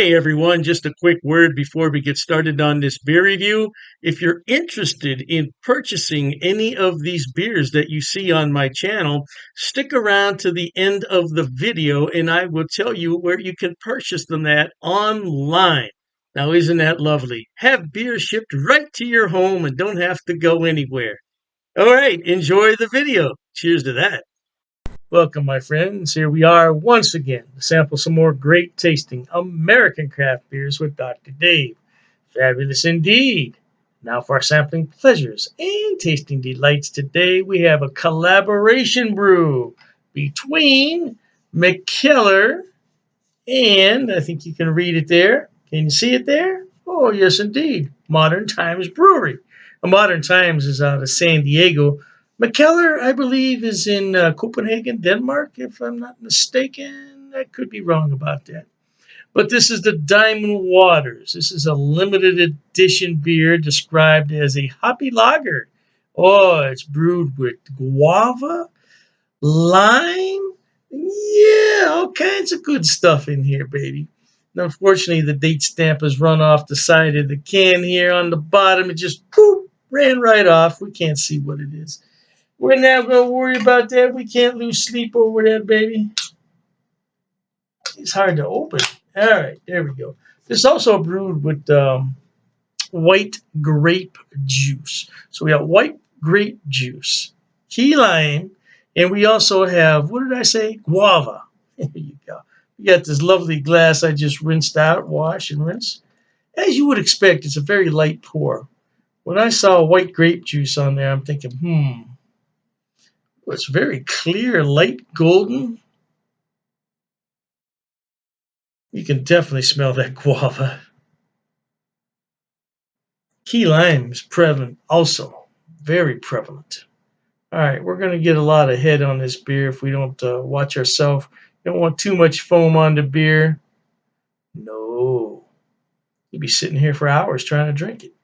Hey everyone, just a quick word before we get started on this beer review. If you're interested in purchasing any of these beers that you see on my channel, stick around to the end of the video and I will tell you where you can purchase them at online. Now, isn't that lovely? Have beer shipped right to your home and don't have to go anywhere. All right, enjoy the video. Cheers to that. Welcome, my friends. Here we are once again to sample some more great tasting American craft beers with Dr. Dave. Fabulous indeed. Now for our sampling pleasures and tasting delights today, we have a collaboration brew between Mikkeller and, I think you can read it there. Can you see it there? Oh, yes, indeed. Modern Times Brewery. Modern Times is out of San Diego. Mikkeller, I believe, is in Copenhagen, Denmark, if I'm not mistaken. I could be wrong about that. But this is the Diamond Waters. This is a limited edition beer described as a hoppy lager. Oh, it's brewed with guava, lime. Yeah, all kinds of good stuff in here, baby. And unfortunately, the date stamp has run off the side of the can here on the bottom. It just poof, ran right off. We can't see what it is. We're not going to worry about that. We can't lose sleep over that, baby. It's hard to open. All right, there we go. This is also brewed with white grape juice. So we got white grape juice, key lime, and we also have, what did I say? Guava. There you go. We got this lovely glass I just rinsed out, wash and rinse. As you would expect, it's a very light pour. When I saw white grape juice on there, I'm thinking, it's very clear, light golden. You can definitely smell that guava. Key lime is prevalent also, very prevalent. All right, we're going to get a lot of head on this beer if we don't watch ourselves. Don't want too much foam on the beer. No. You'd be sitting here for hours trying to drink it.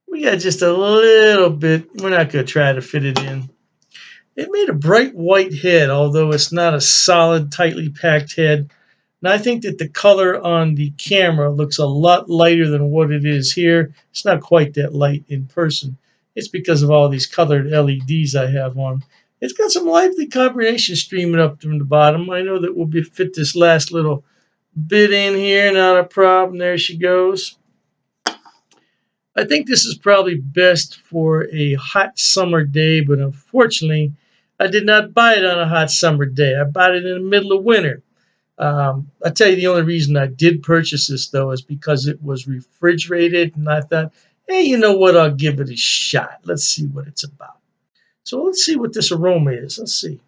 We got just a little bit. We're not going to try to fit it in. It made a bright white head, although it's not a solid, tightly packed head. And I think that the color on the camera looks a lot lighter than what it is here. It's not quite that light in person. It's because of all these colored LEDs I have on. It's got some lively carbonation streaming up from the bottom. I know that we'll fit this last little bit in here. Not a problem. There she goes. I think this is probably best for a hot summer day, but unfortunately, I did not buy it on a hot summer day. I bought it in the middle of winter. I tell you, the only reason I did purchase this, though, is because it was refrigerated, and I thought, hey, you know what? I'll give it a shot. Let's see what it's about. So let's see what this aroma is. Let's see.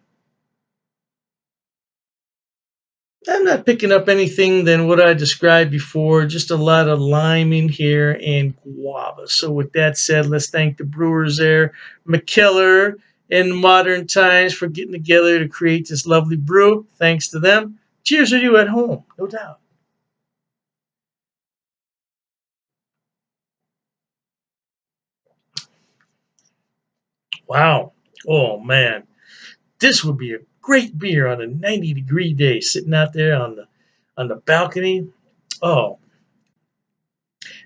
I'm not picking up anything than what I described before, just a lot of lime in here and guava. So with that said, let's thank the brewers there, Mikkeller and Modern Times, for getting together to create this lovely brew. Thanks to them. Cheers to you at home, no doubt. Wow. Oh, man. This would be a great beer on a 90-degree day, sitting out there on the balcony. Oh,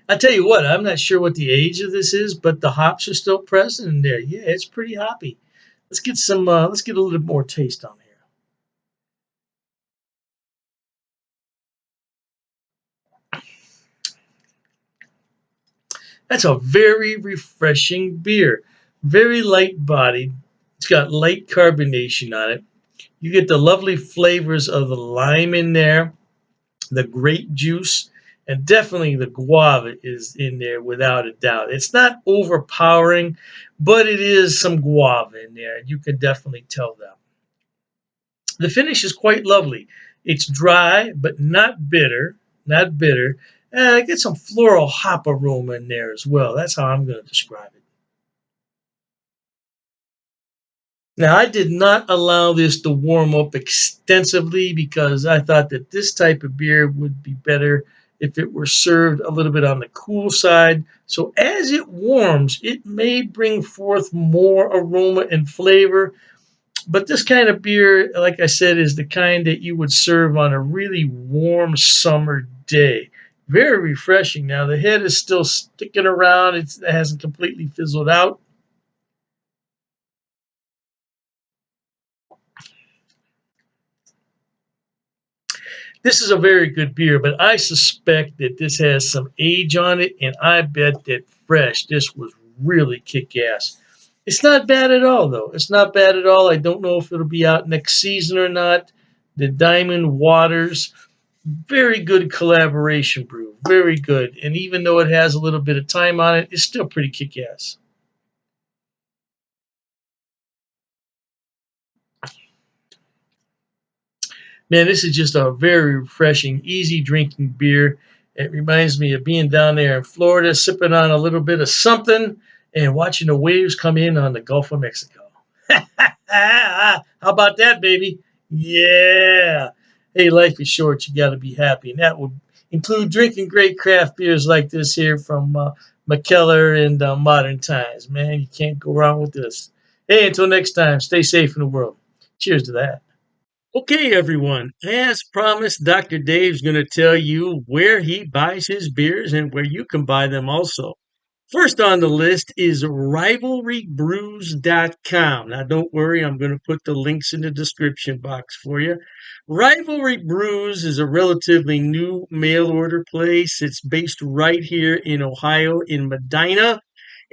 I tell you what, I'm not sure what the age of this is, but the hops are still present in there. Yeah, it's pretty hoppy. Let's get some. Let's get a little bit more taste on here. That's a very refreshing beer. Very light bodied. It's got light carbonation on it. You get the lovely flavors of the lime in there, the grape juice, and definitely the guava is in there without a doubt. It's not overpowering, but it is some guava in there. You can definitely tell that. The finish is quite lovely. It's dry, but not bitter. Not bitter. And I get some floral hop aroma in there as well. That's how I'm going to describe it. Now, I did not allow this to warm up extensively because I thought that this type of beer would be better if it were served a little bit on the cool side. So as it warms, it may bring forth more aroma and flavor. But this kind of beer, like I said, is the kind that you would serve on a really warm summer day. Very refreshing. Now the head is still sticking around; it hasn't completely fizzled out. This is a very good beer, but I suspect that this has some age on it, and I bet that fresh, this was really kick ass. It's not bad at all, though. It's not bad at all. I don't know if it'll be out next season or not. The Diamond Waters, very good collaboration brew, very good. And even though it has a little bit of time on it, it's still pretty kick ass. Man, this is just a very refreshing, easy drinking beer. It reminds me of being down there in Florida, sipping on a little bit of something and watching the waves come in on the Gulf of Mexico. How about that, baby? Yeah. Hey, life is short. You got to be happy. And that would include drinking great craft beers like this here from Mikkeller and Modern Times. Man, you can't go wrong with this. Hey, until next time, stay safe in the world. Cheers to that. Okay, everyone. As promised, Dr. Dave's going to tell you where he buys his beers and where you can buy them also. First on the list is rivalrybrews.com. Now, don't worry, I'm going to put the links in the description box for you. Rivalry Brews is a relatively new mail order place. It's based right here in Ohio, in Medina,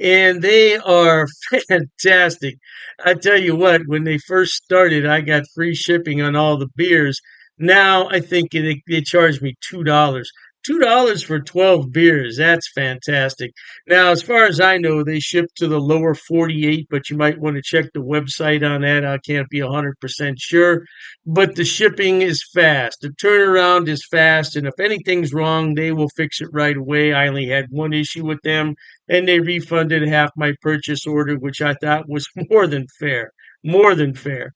and they are fantastic. I tell you what, when they first started, I got free shipping on all the beers. Now I think they charge me $2. $2 for 12 beers. That's fantastic. Now, as far as I know, they ship to the lower 48, but you might want to check the website on that. I can't be 100% sure. But the shipping is fast. The turnaround is fast. And if anything's wrong, they will fix it right away. I only had one issue with them, and they refunded half my purchase order, which I thought was more than fair. More than fair.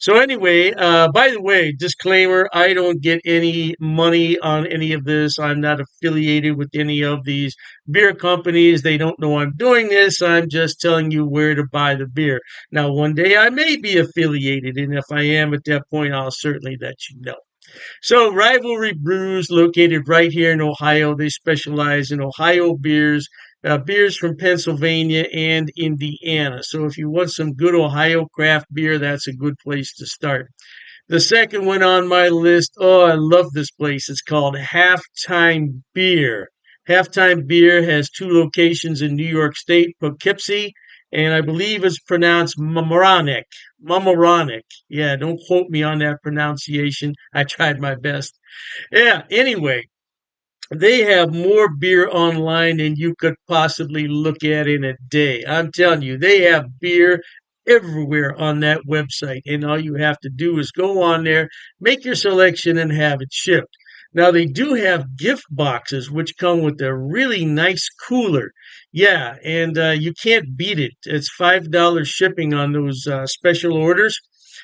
So anyway, by the way, disclaimer: I don't get any money on any of this. I'm not affiliated with any of these beer companies. They don't know I'm doing this. I'm just telling you where to buy the beer. Now, one day I may be affiliated, and if I am at that point, I'll certainly let you know. So, Rivalry Brews, located right here in Ohio, they specialize in Ohio beers, beers from Pennsylvania and Indiana. So, if you want some good Ohio craft beer, that's a good place to start. The second one on my list, oh, I love this place. It's called Halftime Beer. Halftime Beer has two locations in New York State, Poughkeepsie, and I believe it's pronounced Mamaroneck. Mamaroneck. Yeah, don't quote me on that pronunciation. I tried my best. Yeah, anyway, they have more beer online than you could possibly look at in a day. I'm telling you, they have beer everywhere on that website. And all you have to do is go on there, make your selection, and have it shipped. Now, they do have gift boxes, which come with a really nice cooler. Yeah, and you can't beat it. It's $5 shipping on those special orders.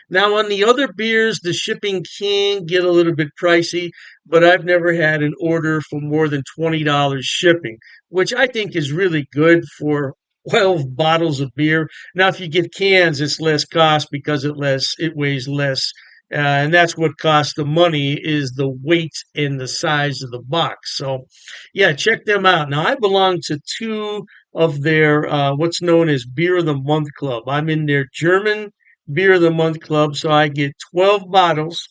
Now, on the other beers, the shipping can get a little bit pricey, but I've never had an order for more than $20 shipping, which I think is really good for 12 bottles of beer. Now, if you get cans, it's less cost because it weighs less. And that's what costs the money is the weight and the size of the box. So, yeah, check them out. Now, I belong to two of their what's known as Beer of the Month Club. I'm in their German Beer of the Month Club, so I get 12 bottles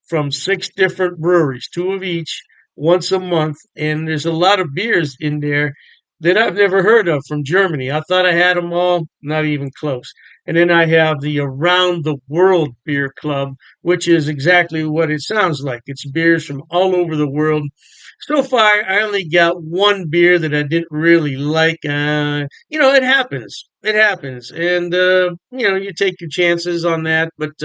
from six different breweries, two of each, once a month. And there's a lot of beers in there that I've never heard of from Germany. I thought I had them all, not even close. And then I have the Around the World Beer Club, which is exactly what it sounds like. It's beers from all over the world. So far, I only got one beer that I didn't really like. It happens. It happens. And, you take your chances on that. But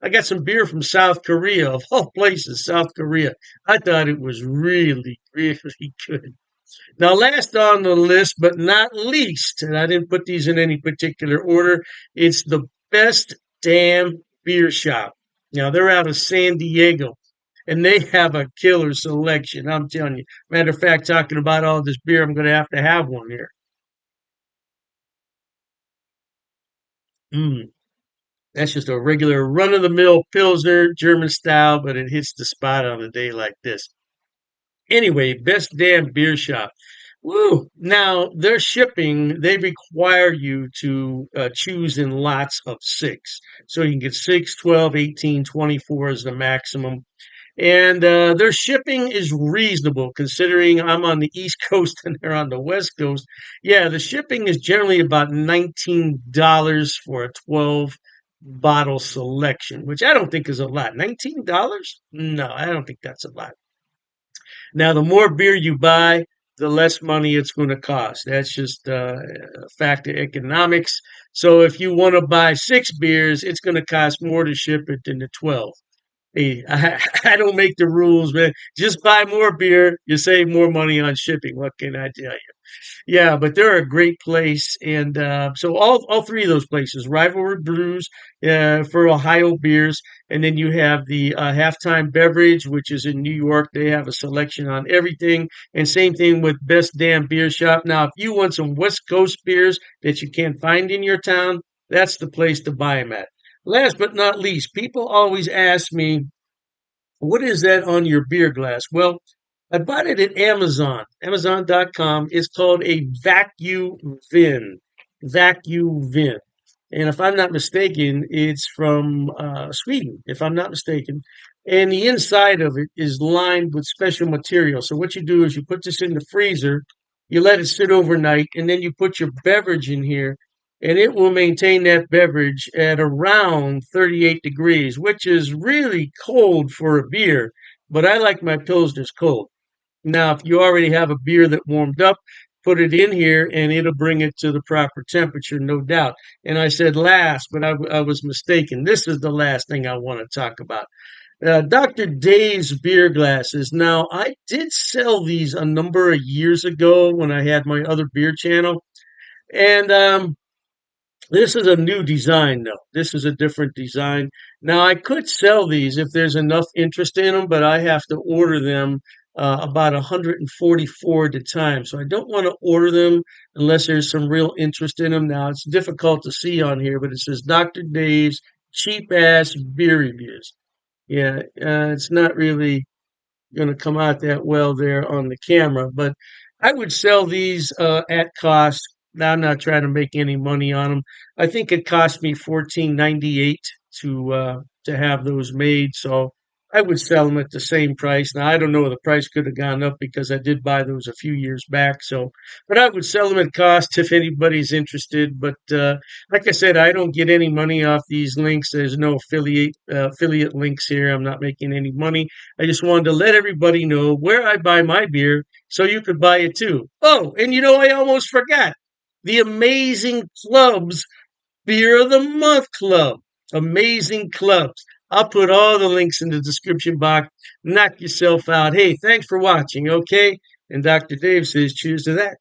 I got some beer from South Korea, of all places, South Korea. I thought it was really, really good. Now, last on the list, but not least, and I didn't put these in any particular order, it's the Best Damn Beer Shop. Now, they're out of San Diego, and they have a killer selection. I'm telling you. Matter of fact, talking about all this beer, I'm going to have one here. Mm. That's just a regular run of the mill Pilsner, German style, but it hits the spot on a day like this. Anyway, best damn beer shop. Woo! Now, their shipping, they require you to choose in lots of six. So you can get 6, 12, 18, 24 is the maximum. And their shipping is reasonable considering I'm on the East Coast and they're on the West Coast. Yeah, the shipping is generally about $19 for a 12 bottle selection, which I don't think is a lot. $19? No, I don't think that's a lot. Now, the more beer you buy, the less money it's going to cost. That's just a fact of economics. So if you want to buy six beers, it's going to cost more to ship it than the 12. Hey, I don't make the rules, man. Just buy more beer. You save more money on shipping. What can I tell you? Yeah, but they're a great place, and so all three of those places, Rivalry Brews for Ohio beers, and then you have the Halftime Beverage, which is in New York. They have a selection on everything, and same thing with Best Damn Beer Shop. Now, if you want some West Coast beers that you can't find in your town, that's the place to buy them at. Last but not least, people always ask me, what is that on your beer glass? Well, I bought it at Amazon, Amazon.com. It's called a vacuum vin. Vacuum vin. And if I'm not mistaken, it's from Sweden, if I'm not mistaken. And the inside of it is lined with special material. So what you do is you put this in the freezer, you let it sit overnight, and then you put your beverage in here, and it will maintain that beverage at around 38 degrees, which is really cold for a beer. But I like my Pilsners cold. Now, if you already have a beer that warmed up, put it in here and it'll bring it to the proper temperature, no doubt. And I said last, but I was mistaken. This is the last thing I want to talk about. Dr. Dave's beer glasses. Now, I did sell these a number of years ago when I had my other beer channel. And this is a new design, though. This is a different design. Now, I could sell these if there's enough interest in them, but I have to order them about 144 at a time. So I don't want to order them unless there's some real interest in them. Now, it's difficult to see on here, but it says Dr. Dave's cheap ass beer reviews. Yeah, it's not really going to come out that well there on the camera. But I would sell these at cost. Now I'm not trying to make any money on them. I think it cost me 14.98 to have those made. So I would sell them at the same price. Now I don't know, the price could have gone up because I did buy those a few years back. So, but I would sell them at cost if anybody's interested. But like I said, I don't get any money off these links. There's no affiliate links here. I'm not making any money. I just wanted to let everybody know where I buy my beer so you could buy it too. Oh, and you know, I almost forgot the Amazing Clubs Beer of the Month Club. Amazing Clubs. I'll put all the links in the description box. Knock yourself out. Hey, thanks for watching, okay? And Dr. Dave says cheers to that.